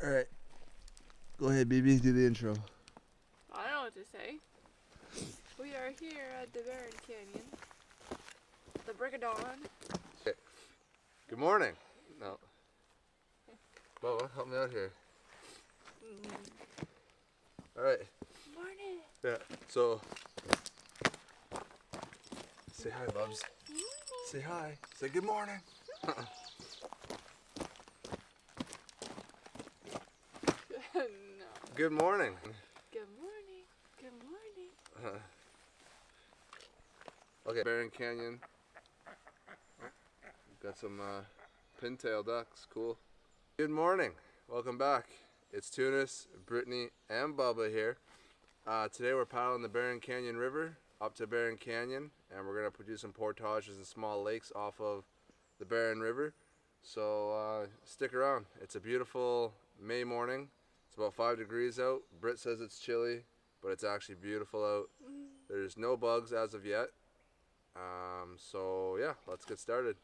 Alright. Go ahead, BB, do the intro. I don't know what to say. We are here at the Barron Canyon. The break of dawn. Good morning. No. Bubba, help me out here. Alright. Morning. Yeah, so. Say hi, Bubs. Say hi. Say good morning. No. Good morning. Good morning. Good morning. Okay, Barron Canyon. Got some pintail ducks. Cool. Good morning. Welcome back. It's Tunis, Brittany, and Bubba here. Today we're paddling the Barron Canyon River up to Barron Canyon, and we're going to produce some portages and small lakes off of the Barron River. So stick around. It's a beautiful May morning. It's about 5 degrees out. Britt says it's chilly, but it's actually beautiful out. There's no bugs as of yet. So yeah, let's get started.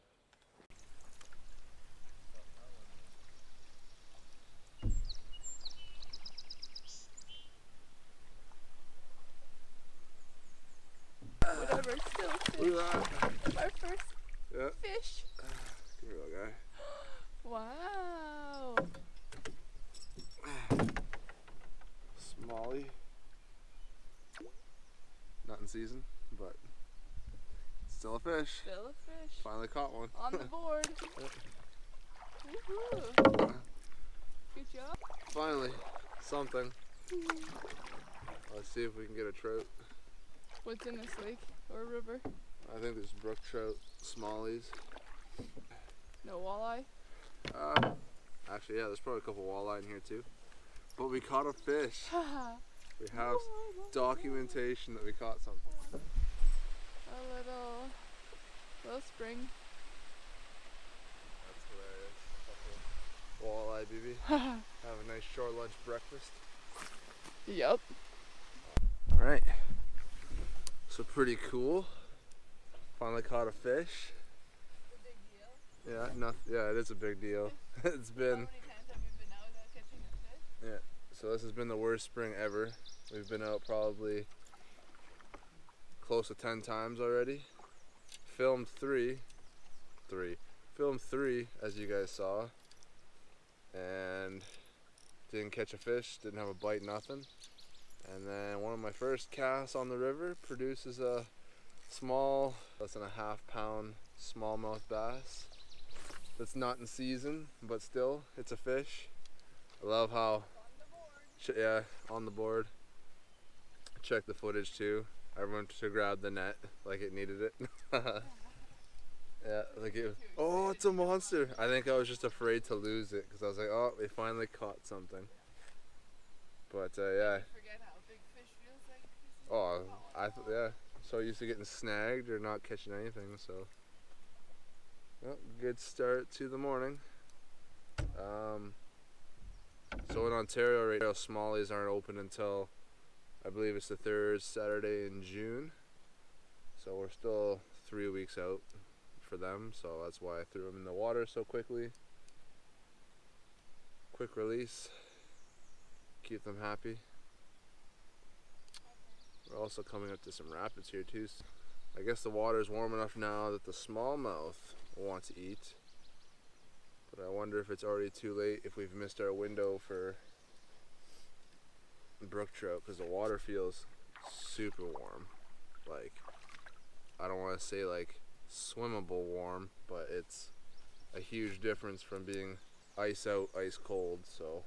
Whatever, still fish. Look at that. Our first Yeah. fish. Give me that guy. Wow. Smallie. Not in season, but still a fish. Still a fish. Finally caught one. On the board. Woohoo. Good job. Finally, something. Let's see if we can get a trout. What's in this lake or river? I think there's brook trout, smallies. No walleye? Actually, yeah, there's probably a couple walleye in here too. But we caught a fish. We have documentation that we caught something. A little spring. That's hilarious. Walleye, BB. Have a nice shore lunch breakfast. Yup. Alright. So pretty cool. Finally caught a fish. Yeah, yeah, it is a big deal. It's been. How many times have you been out without catching a fish? Yeah. So this has been the worst spring ever. We've been out probably close to 10 times already. Filmed three, as you guys saw, and didn't catch a fish, didn't have a bite, nothing. And then one of my first casts on the river produces a small, less than a half-pound smallmouth bass. That's not in season, but still, it's a fish. I love how, yeah, on the board. Check the footage too. Everyone to grab the net like it needed it. Yeah, like it. Oh, it's a monster! I think I was just afraid to lose it because I was like, oh, we finally caught something. But yeah. Forget how big fish feels like. Oh, yeah. So used to getting snagged or not catching anything, so. Well, good start to the morning. So in Ontario right now, smallies aren't open until, I believe it's the third Saturday in June. So we're still 3 weeks out for them, so that's why I threw them in the water so quickly. Quick release. Keep them happy. We're also coming up to some rapids here too. So I guess the water is warm enough now that the smallmouth will want to eat. But I wonder if it's already too late, if we've missed our window for brook trout, because the water feels super warm. Like, I don't want to say like swimmable warm, but it's a huge difference from being ice out, ice cold. So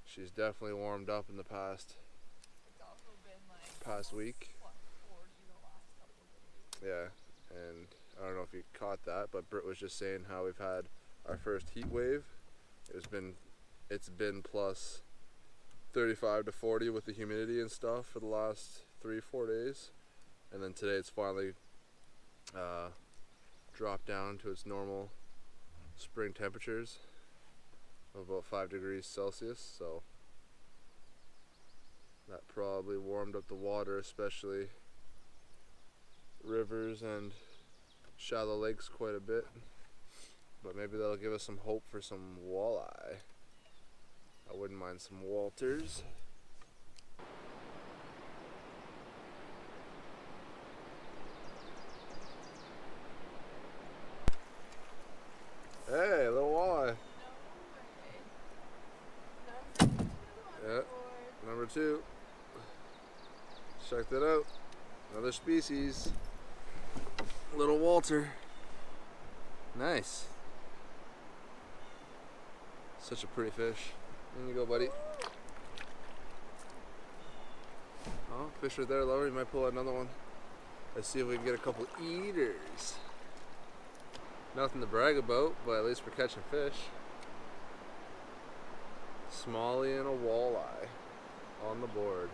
she's definitely warmed up in the past week. Yeah, and I don't know if you caught that, but Britt was just saying how we've had our first heat wave. It's been plus 35 to 40 with the humidity and stuff for the last 3-4 days, and then today it's finally dropped down to its normal spring temperatures of about 5 degrees Celsius. So that probably warmed up the water, especially rivers and shallow lakes, quite a bit. but maybe that'll give us some hope for some walleye. I wouldn't mind some Walters. Hey, a little walleye. Yeah, number 2. Check that out. Another species. Little Walter. Nice. Such a pretty fish. In you go, buddy. Oh, fish right there, lover. You might pull out another one. Let's see if we can get a couple eaters. Nothing to brag about, but at least we're catching fish. Smallie and a walleye on the board.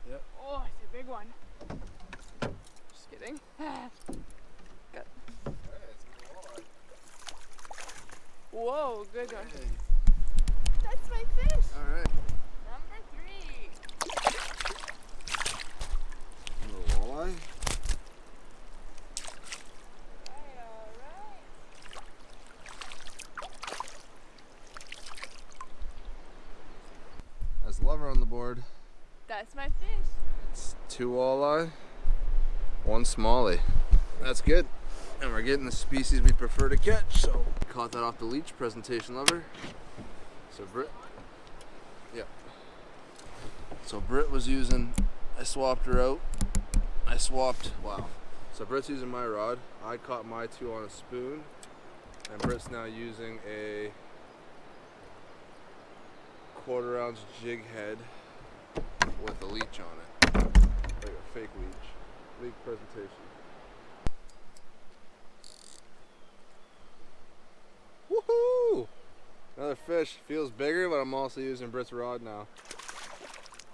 Yep. Oh, it's a big one. Just kidding. Good. Hey, it's a walleye. Whoa, good one. Hey. That's my fish. All right. Number 3. Little walleye. That's Lover on the board. That's my fish. It's 2 walleye, 1 smallie. That's good. And we're getting the species we prefer to catch, so caught that off the leech presentation, Lover. So Britt, yep. So Britt was using, I swapped her out. Wow. So Britt's using my rod. I caught my 2 on a spoon, and Britt's now using a 1/4 ounce jig head with a leech on it, like a fake leech presentation. Woohoo! Another fish. Feels bigger, but I'm also using Britt's rod now.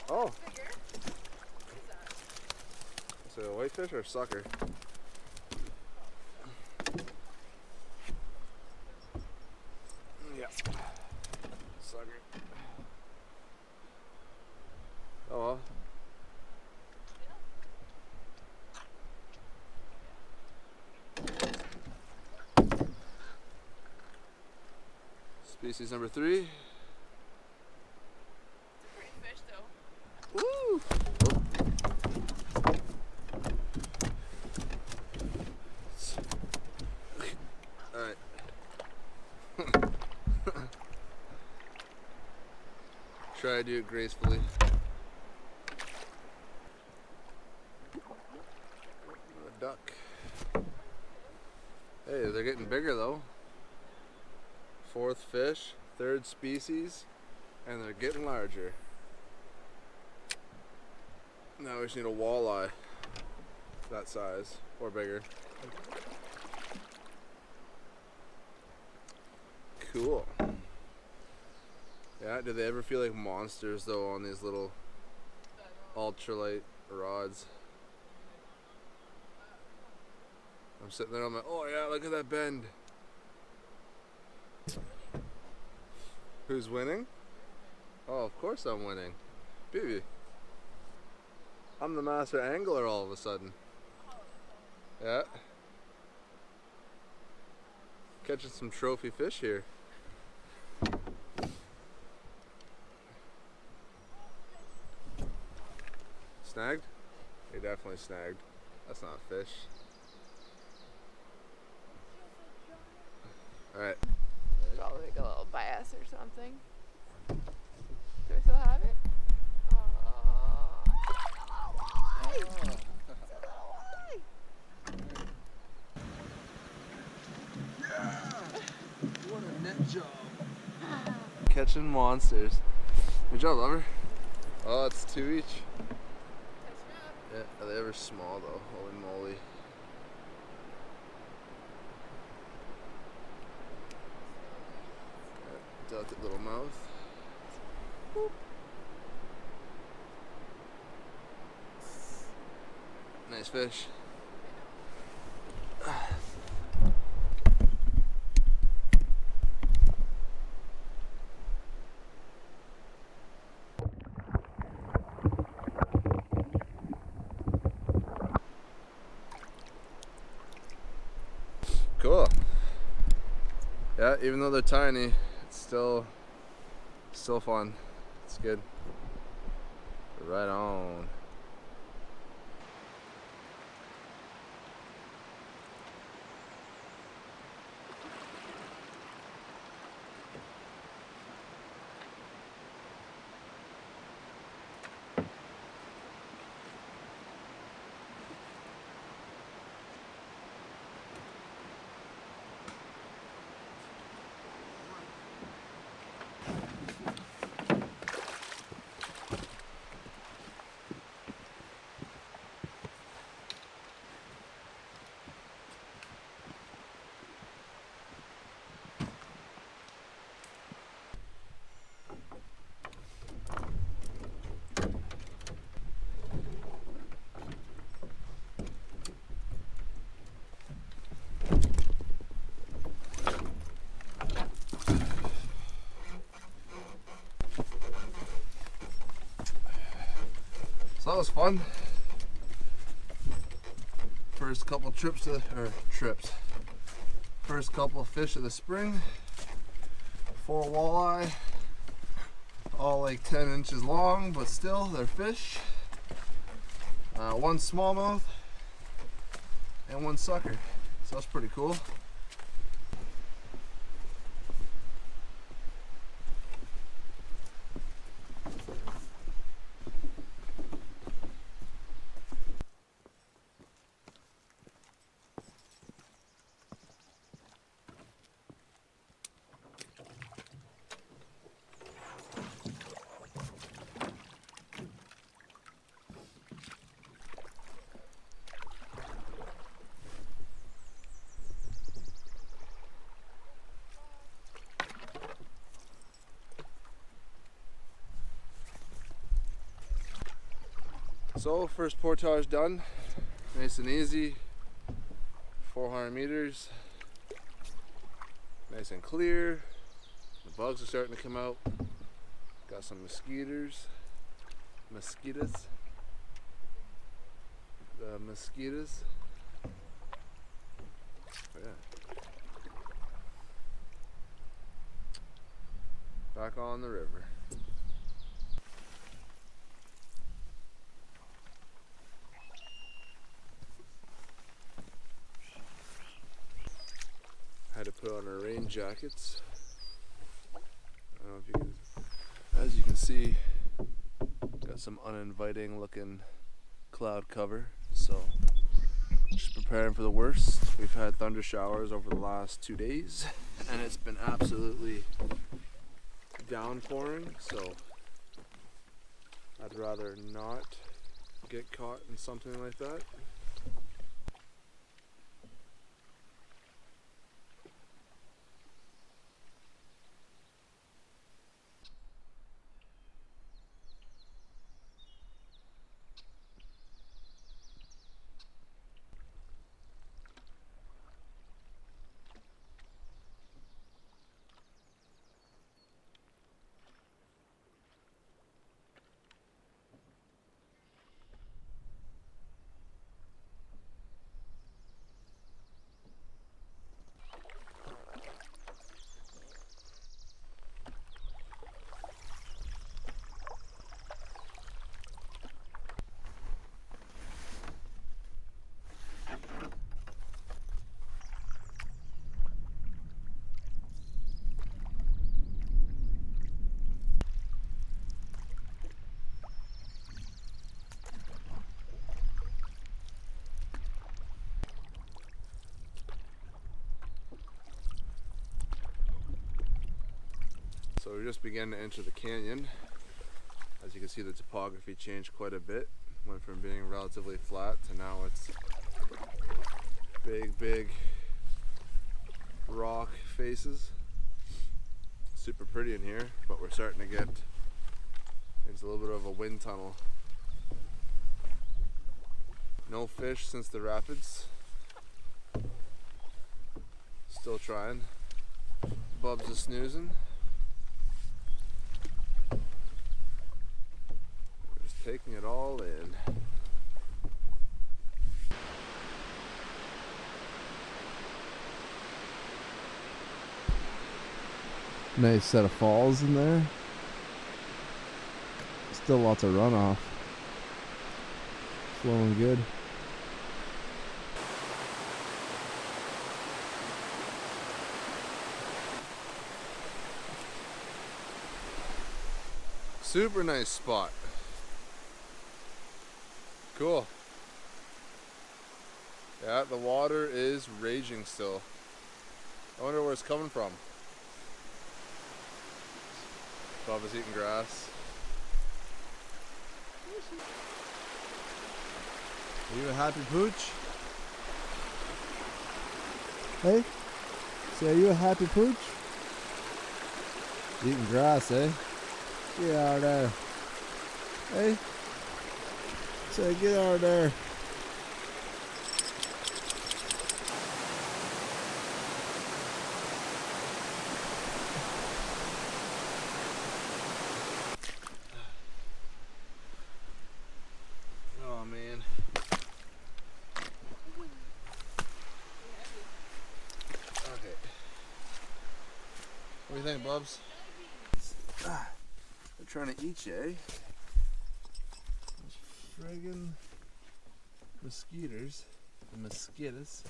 Oh, Bigger? What is that? is it a whitefish or a sucker? Yeah. Sucker. Oh well. Species number 3. Great fish though. Woo! Alright. Try to do it gracefully. A duck. Hey, they're getting bigger though. 4th fish, 3rd species, and they're getting larger. Now we just need a walleye that size or bigger. Cool. Yeah, do they ever feel like monsters though on these little ultralight rods? I'm sitting there, I'm like, oh yeah, look at that bend. Who's winning? Oh, of course I'm winning. Baby. I'm the master angler all of a sudden. Yeah. Catching some trophy fish here. Snagged? You're definitely snagged. That's not a fish. Alright. Probably like a little bass or something. Do I still have it? Oh. What a net job. Catching monsters. Good job, Lover. Oh, it's 2 each. Yeah, are they ever small though? Holy moly. Delicate little mouth. Whoop. Nice fish. Cool. Yeah, even though they're tiny, it's still fun. It's good. Right on. So that was fun. First couple First couple fish of the spring. 4 walleye, all like 10 inches long, but still they're fish. 1 smallmouth and 1 sucker. So that's pretty cool. So first portage done, nice and easy, 400 meters, nice and clear. The bugs are starting to come out. Got some mosquitoes. The mosquitoes. Yeah. Back on the river. Had to put on our rain jackets. I don't know if you can, as you can see, got some uninviting looking cloud cover, so just preparing for the worst. We've had thunder showers over the last 2 days and it's been absolutely downpouring, so I'd rather not get caught in something like that. So we're just beginning to enter the canyon. As you can see, the topography changed quite a bit. Went from being relatively flat to now it's big rock faces. Super pretty in here, but we're starting to get into a little bit of a wind tunnel. No fish since the rapids. Still trying. Bubs is snoozing. Taking it all in. Nice set of falls in there. Still lots of runoff. Flowing good. Super nice spot. Cool. Yeah, the water is raging still. I wonder where it's coming from. Bubba's eating grass. Are you a happy pooch? Hey? Say, are you a happy pooch? Eating grass, eh? Get out of there. Hey? Say, get out of there. Oh, man. Okay. What do you think, Bubs? They're trying to eat you, eh? Those friggin' mosquitoes. The mosquitoes.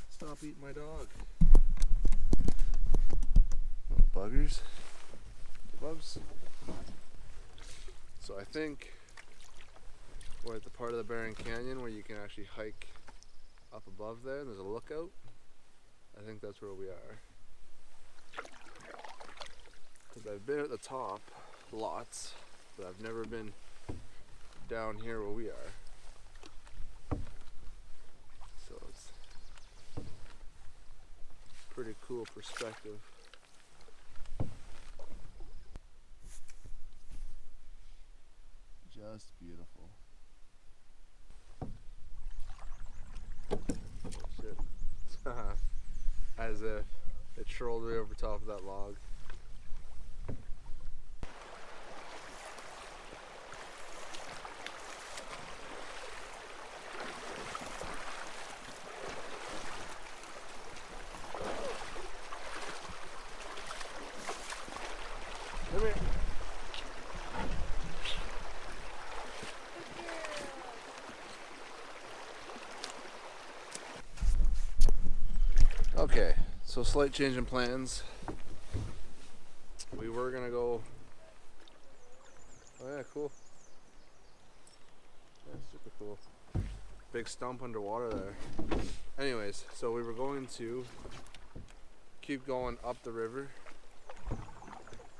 Stop eating my dog. Oh, buggers. Bubs. So I think we're at the part of the Barron Canyon where you can actually hike up above there and there's a lookout. I think that's where we are. Because I've been at the top lots, but I've never been down here where we are. So it's pretty cool perspective. Just beautiful. Shit. As if it trolled right over top of that log. Come here. Okay, so slight change in plans. We were gonna go. Oh yeah, cool. Yeah, super cool. Big stump underwater there. Anyways, so we were going to keep going up the river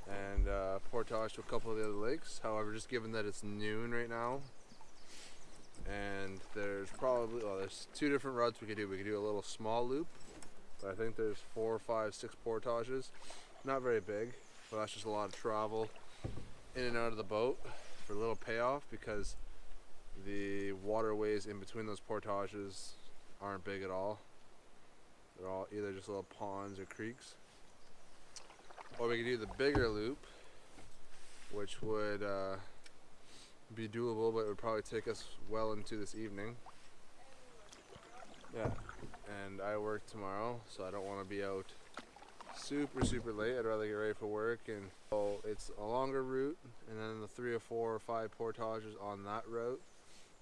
and portage to a couple of the other lakes. However, just given that it's noon right now, and there's probably, well, there's two different routes we could do. We could do a little small loop, but I think there's 4, 5, 6 portages. Not very big, but that's just a lot of travel in and out of the boat for a little payoff, because the waterways in between those portages aren't big at all. They're all either just little ponds or creeks. Or we could do the bigger loop, which would be doable, but it would probably take us well into this evening. Yeah, and I work tomorrow, so I don't want to be out super late. I'd rather get ready for work, and so it's a longer route, and then the 3 or 4 or 5 portages on that route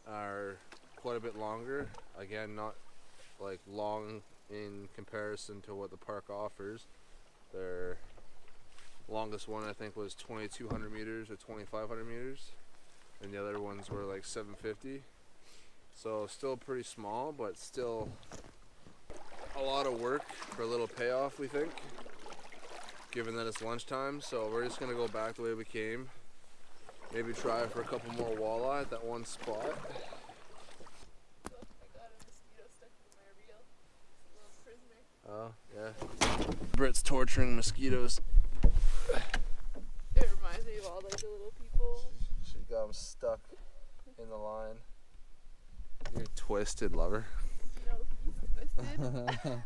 are quite a bit longer. Again, not like long in comparison to what the park offers. Their longest one I think was 2,200 meters or 2,500 meters, and the other ones were like 750. So still pretty small, but still a lot of work for a little payoff, we think, given that it's lunchtime. So we're just gonna go back the way we came. Maybe try for a couple more walleye at that one spot. Look, I got a mosquito stuck in my reel. It's a little prisoner. Oh, yeah. Britt's torturing mosquitoes. It reminds me of all like the little people. She got them stuck in the line. You're twisted, lover. No, he's twisted.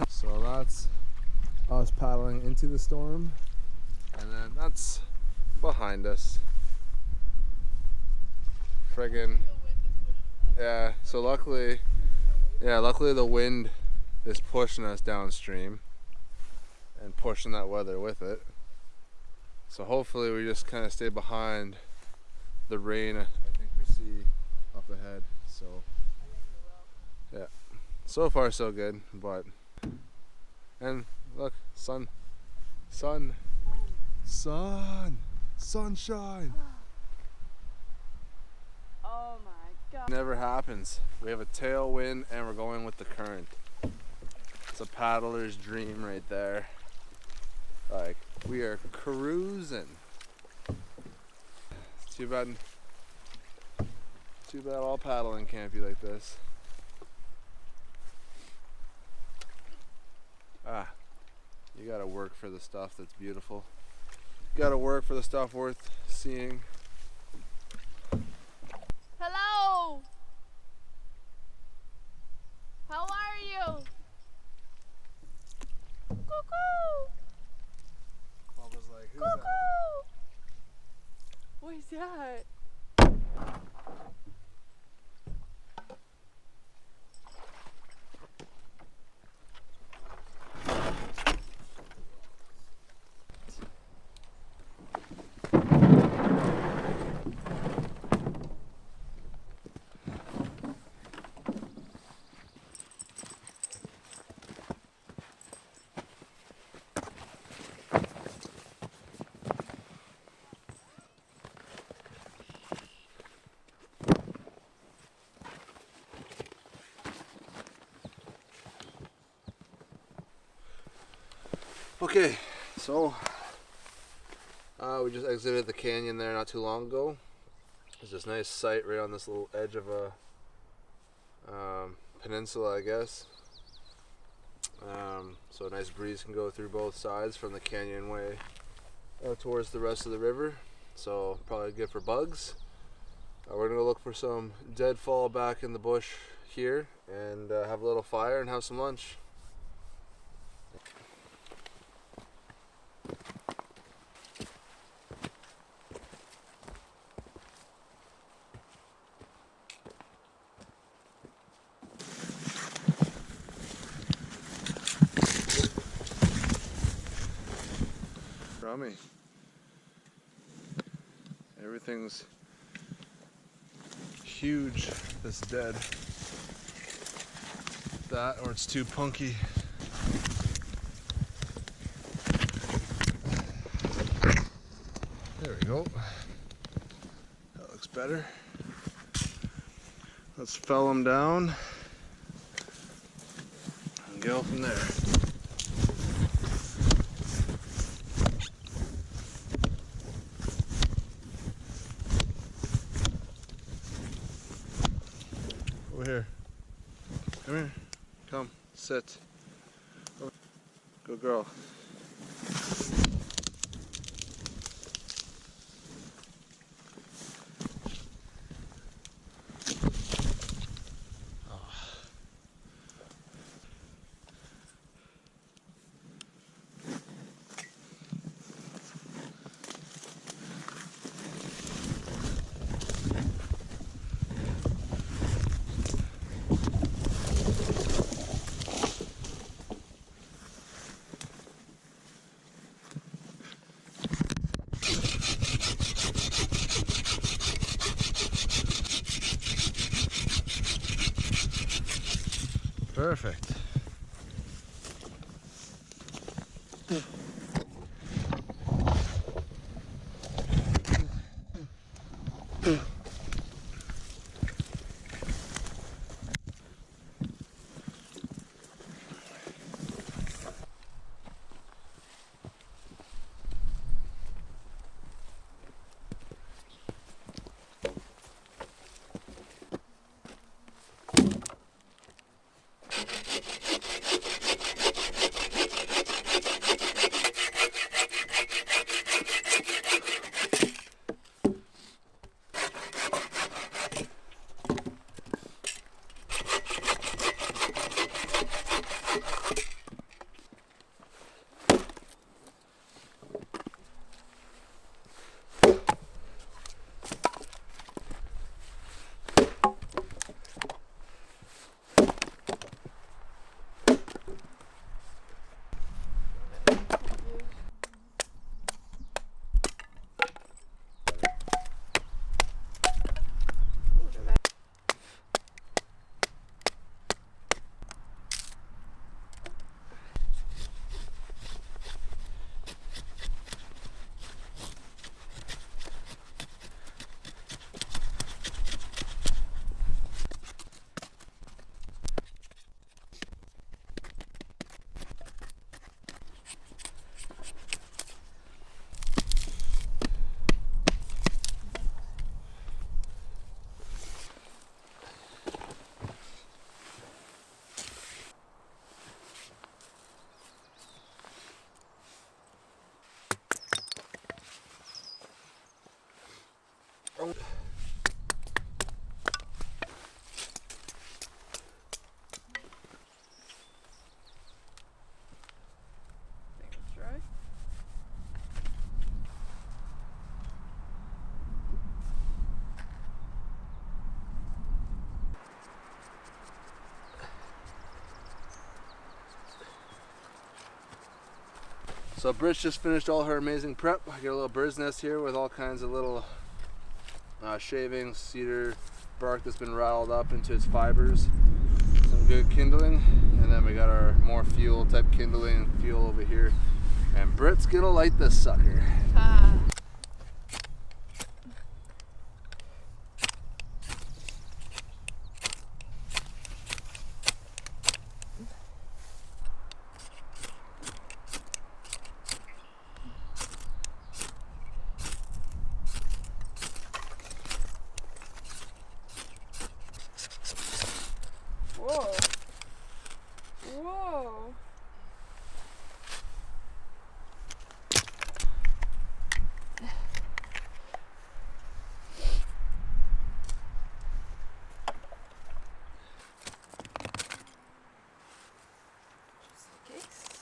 So that's us paddling into the storm, and then that's behind us. Friggin', yeah. So luckily the wind is pushing us downstream. and pushing that weather with it. So hopefully we just kind of stay behind the rain I think we see up ahead. So yeah, so far so good. But and look, sunshine. Oh my god. Never happens. We have a tailwind and we're going with the current. It's a paddler's dream right there. Like, we are cruising. It's too bad all paddling can't be like this. Ah, you gotta work for the stuff that's beautiful. You gotta work for the stuff worth seeing. Hello! How are you? Cuckoo! Bubba's like, who's Cuckoo! What is that? Okay, so we just exited the canyon there not too long ago. There's this nice site right on this little edge of a peninsula, I guess. So a nice breeze can go through both sides from the canyonway towards the rest of the river. So probably good for bugs. We're gonna look for some deadfall back in the bush here and have a little fire and have some lunch. Rummy. Everything's huge that's dead. That or it's too punky. There we go. That looks better. Let's fell them down and go from there. Over here. Come here. Come. Sit. Good girl. Perfect. So Britt's just finished all her amazing prep. I got a little bird's nest here with all kinds of little shavings, cedar bark that's been rattled up into its fibers. Some good kindling, and then we got our more fuel type kindling and fuel over here. And Britt's gonna light this sucker. Whoa. Whoa. Just in case.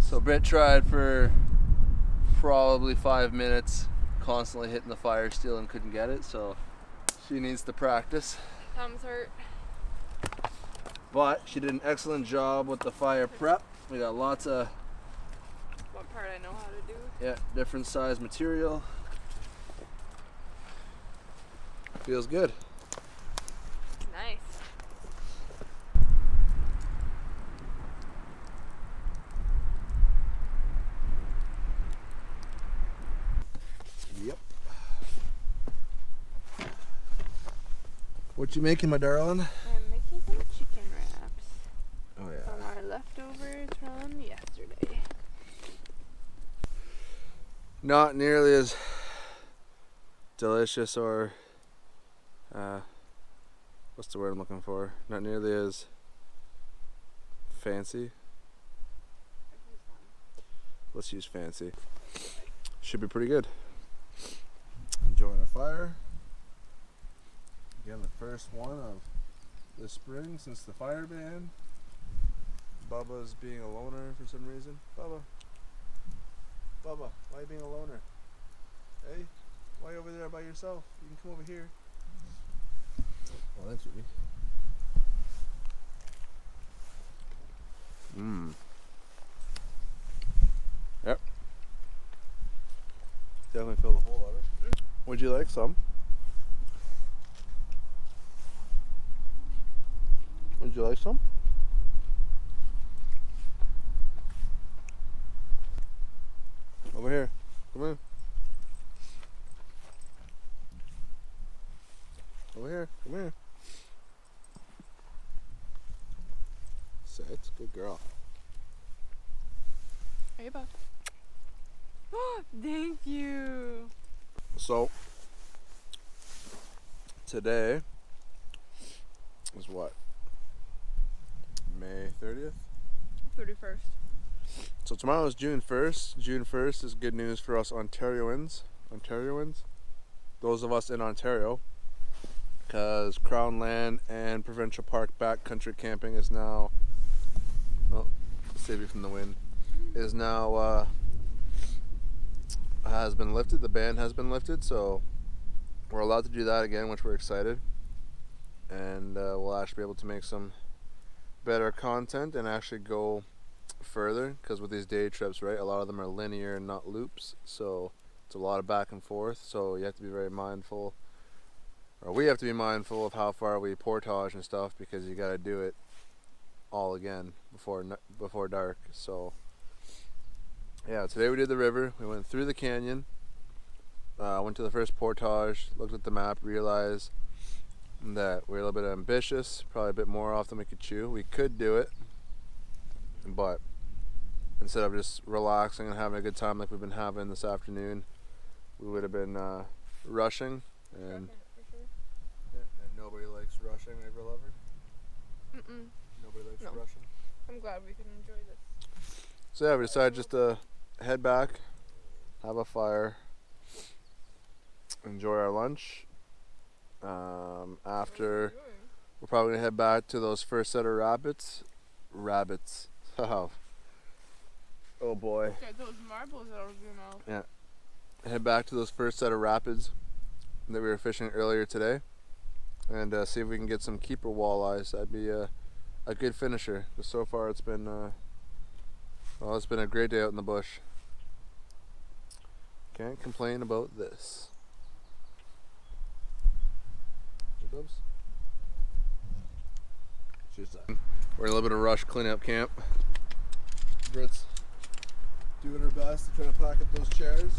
So Britt tried for probably 5 minutes, constantly hitting the fire still and couldn't get it, so she needs to practice. Thumbs hurt. But she did an excellent job with the fire prep. We got lots of What part I know how to do. different size material. Feels good. Nice. Yep. What you making, my darling? I'm making some chicken wraps Oh from our leftovers from yesterday. Not nearly as delicious or what's the word I'm looking for? Not nearly as fancy. Let's use fancy. Should be pretty good. Enjoying our fire. Again, the first one of this spring since the fire ban. Bubba's being a loner for some reason. Bubba, why are you being a loner? Hey, why are you over there by yourself? You can come over here. Well, that's me. Yep. Definitely fill the hole of it. Would you like some? Would you like some? Over here. Come in. Over here. Come here. Sit. Good girl. Hey, bud. Thank you. So, today is what? May 30th? 31st. So tomorrow is June 1st. June 1st is good news for us Ontarians. Those of us in Ontario. Because Crown Land and Provincial Park backcountry camping is now, save you from the wind, is now, has been lifted. The ban has been lifted, so we're allowed to do that again, which we're excited. And we'll actually be able to make some better content and actually go further, because with these day trips, right, a lot of them are linear and not loops, so it's a lot of back and forth, so you have to be very mindful, or we have to be mindful of how far we portage and stuff, because you got to do it all again before dark. So yeah, today we did the river. We went through the canyon, went to the first portage, looked at the map, realized that we're a little bit ambitious, probably a bit more off than we could chew. We could do it, but instead of just relaxing and having a good time like we've been having this afternoon, we would have been rushing and no Nobody likes rushing, right, lover? Mm-mm. Nobody likes No. rushing. I'm glad we can enjoy this. So yeah, we decided just to head back, have a fire, enjoy our lunch. After, we're probably gonna head back to those first set of rabbits. Oh, oh boy. Get those marbles out of your mouth. Yeah. Head back to those first set of rapids that we were fishing earlier today, and see if we can get some keeper walleyes. That'd be a good finisher. But so far, it's been well, it's been a great day out in the bush. Can't complain about this. We're in a little bit of rush cleaning up camp. Brit's doing her best to try to pack up those chairs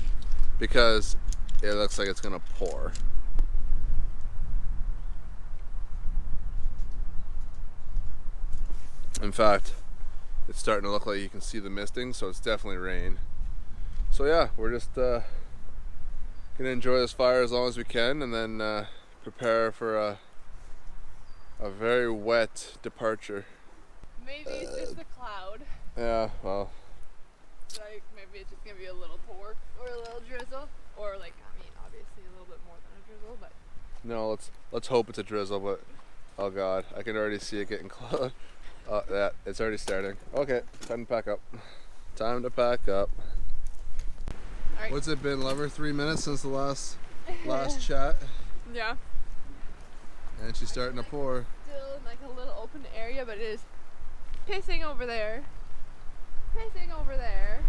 because it looks like it's gonna pour. In fact, it's starting to look like you can see the misting, so it's definitely rain. So yeah, we're just gonna enjoy this fire as long as we can, and then prepare for a very wet departure. Maybe it's just a cloud. Yeah, well. Like, maybe it's just gonna be a little pour or a little drizzle. Or like, I mean, obviously a little bit more than a drizzle, but. No, let's hope it's a drizzle, but oh god, I can already see it getting close. Oh, yeah, it's already starting. Okay, time to pack up. Time to pack up. Alright. What's it been, lover? 3 minutes since the last chat? Yeah. And she's starting to pour. Still in like a little open area, but it is pissing over there. Pissing over there.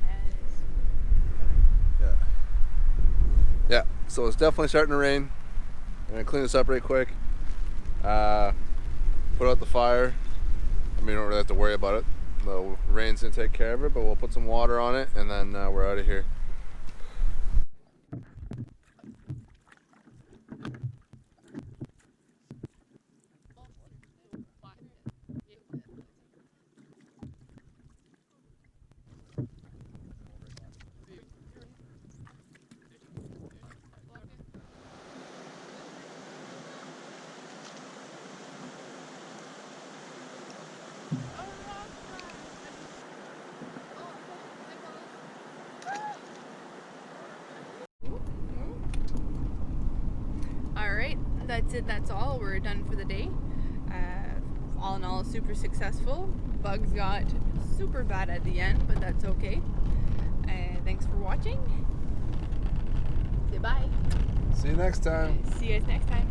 And it's Yeah, so it's definitely starting to rain. I'm gonna clean this up right quick. Put out the fire. I mean, you don't really have to worry about it. The rain's gonna take care of it, but we'll put some water on it and then we're out of here. Alright, that's it, that's all. We're done for the day. All in all, super successful. Bugs got super bad at the end, but that's okay. Thanks for watching. Say bye. See you next time. See you guys next time.